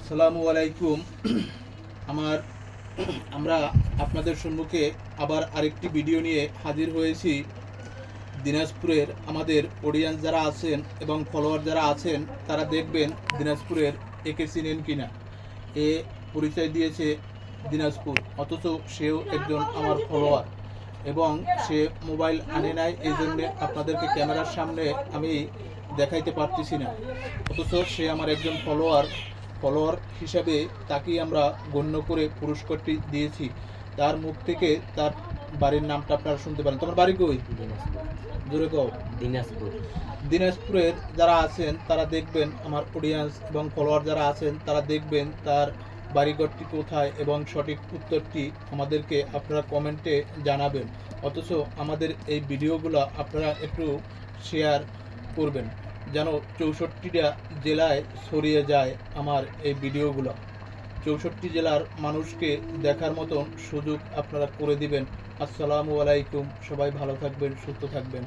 আসসালামু আলাইকুম। আমার আমরা আপনাদের সম্মুখে আবার আরেকটি ভিডিও নিয়ে হাজির হয়েছি। দিনাজপুরের আমাদের অডিয়েন্স যারা আছেন এবং ফলোয়ার যারা আছেন তারা দেখবেন দিনাজপুরের একে চিনেন কিনা। এ পরিচয় দিয়েছে দিনাজপুর, অথচ সেও একজন আমার ফলোয়ার এবং সে মোবাইল আনে নাই, এই জন্যে আপনাদেরকে ক্যামেরার সামনে আমি দেখাইতে পারতেছি না। অথচ সে আমার একজন ফলোয়ার হিসাবে তাকেই আমরা গণ্য করে পুরস্কারটি দিয়েছি। তার মুখ থেকে তার বাড়ির নামটা আপনারা শুনতে পারেন। তোমার বাড়ি কই? দিনাজপুর। জোরে কও। দিনাজপুর। দিনাজপুরের যারা আছেন তারা দেখবেন, আমার অডিয়েন্স এবং ফলোয়ার যারা আছেন তারা দেখবেন তার বাড়িঘরটি কোথায় এবং সঠিক উত্তরটি আমাদেরকে আপনারা কমেন্টে জানাবেন। অথচ আমাদের এই ভিডিওগুলো আপনারা একটু শেয়ার করবেন যেন 64টা জেলায় ছড়িয়ে যায় আমার এই ভিডিওগুলো। 64 জেলার মানুষকে দেখার মতন সুযোগ আপনারা করে দিবেন। আসসালামু আলাইকুম। সবাই ভালো থাকবেন, সুস্থ থাকবেন।